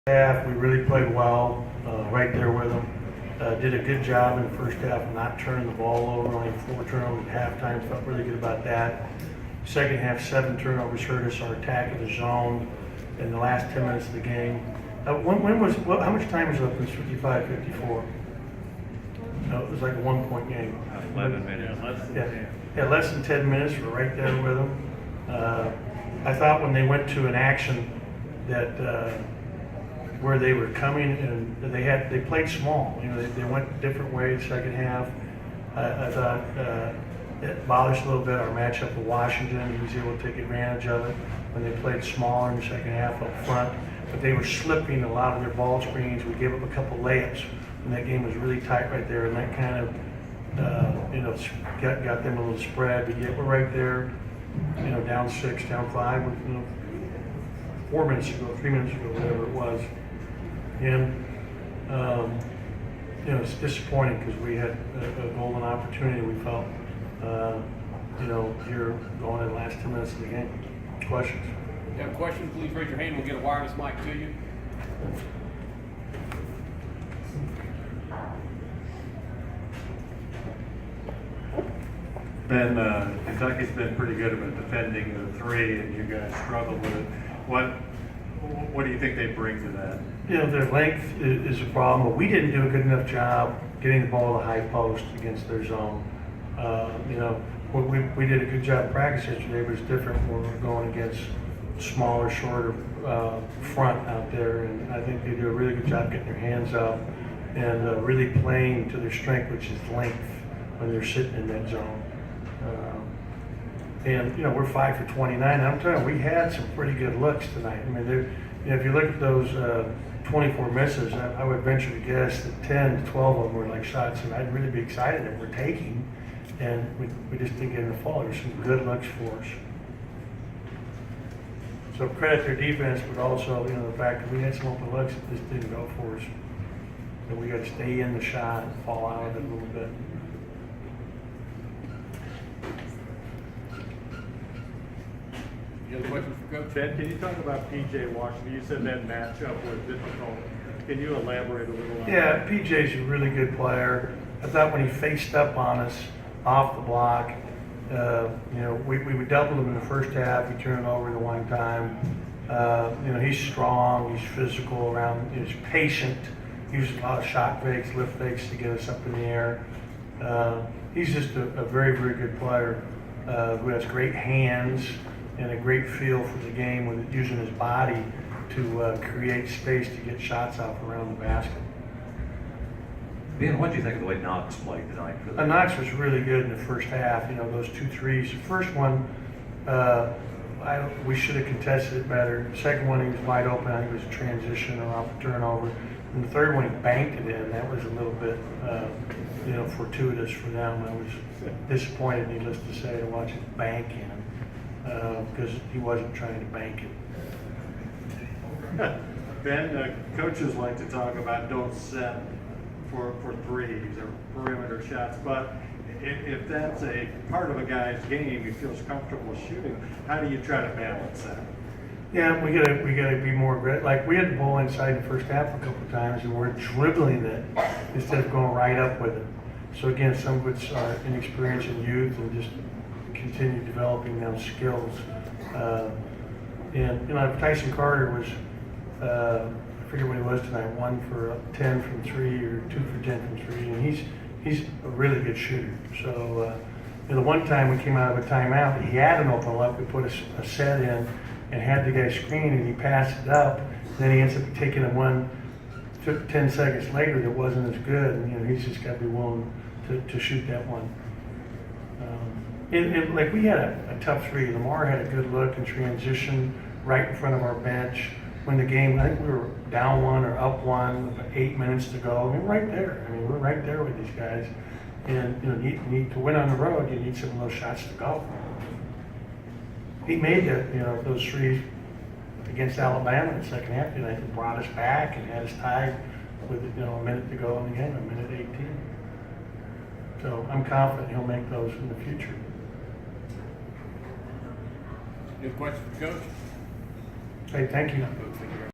Half, we really played well, right there with them. Did a good job in the first half of not turning the ball over, only 4 turnovers at halftime, felt really good about that. Second half, 7 turnovers hurt us, our attack of the zone in the last 10 minutes of the game. How much time was left? It was 55, 54. No, it was like a 1-point game. 11 minutes. Yeah, less than 10 minutes, we're right there with them. I thought when they went to an action that, where they were coming and they played small. You know, they went different ways second half. I thought it bothered us a little bit, our matchup with Washington. He was able to take advantage of it when they played smaller in the second half up front. But they were slipping a lot of their ball screens. We gave up a couple layups, and that game was really tight right there. And that kind of, got them a little spread. But yet we're right there, down 6, down 5. With, 4 minutes ago, 3 minutes ago, whatever it was. And, it's disappointing because we had a golden opportunity, we felt, here going in the last 10 minutes of the game. Questions? If you have a question, please raise your hand. We'll get a wireless mic to you. Ben, Kentucky's been pretty good about defending the 3, and you guys struggle with it. What do you think they bring to that? Their length is a problem, but we didn't do a good enough job getting the ball to the high post against their zone. We did a good job practice yesterday, but it's different when we're going against smaller, shorter front out there. And I think they do a really good job getting their hands up and really playing to their strength, which is length when they're sitting in that zone. We're 5 for 29. I'm telling you, we had some pretty good looks tonight. I mean, if you look at those 24 misses, I would venture to guess that 10 to 12 of them were like shots, and I'd really be excited that we're taking, and we just didn't get in the fall. There's some good looks for us. So credit their defense, but also the fact that we had some open looks that just didn't go for us. And we got to stay in the shot and fall out of it a little bit. You have a question for Coach? Ben, can you talk about P.J. Washington? You said that matchup was difficult. Can you elaborate a little on that? Yeah, PJ's a really good player. I thought when he faced up on us off the block, we doubled him in the first half. He turned it over the one time. He's strong. He's physical around. He's patient. He uses a lot of shot fakes, lift fakes to get us up in the air. He's just a very, very good player who has great hands and a great feel for the game with using his body to create space to get shots off around the basket. Ben, what do you think of the way Knox played tonight? Knox was really good in the first half. Those 2 threes. The first one, we should have contested it better. The second one, he was wide open. I think it was a transition or off a turnover. And the third one, he banked it in. That was a little bit, fortuitous for them. I was disappointed, needless to say, to watch it bank in because he wasn't trying to bank it. Ben, coaches like to talk about don't set for threes or perimeter shots, but if that's a part of a guy's game, he feels comfortable shooting, how do you try to balance that? Yeah, we gotta be more aggressive. Like we had the ball inside the first half a couple of times, and we're dribbling it instead of going right up with it. So again, some of it's our inexperience and youth, and just continue developing them skills. If Tyson Carter was, I forget what he was tonight, 1 for 10 from 3 or 2 for 10 from 3, and he's a really good shooter. So the one time we came out of a timeout, he had an open look. We put a set in and had the guy screen, and he passed it up. And then he ends up taking a one 10 seconds later that wasn't as good, and he's just got to be willing to shoot that one. And like we had a tough 3. Lamar had a good look in transition right in front of our bench. When the game, I think we were down 1 or up 1 with 8 minutes to go. I mean, right there. We're right there with these guys. And you need to win on the road. You need some of those shots to go. He made those 3s against Alabama in the second half tonight and brought us back and had us tied with a minute to go in the game, a minute 18. So I'm confident he'll make those in the future. You have a question for Coach? Hey, thank you.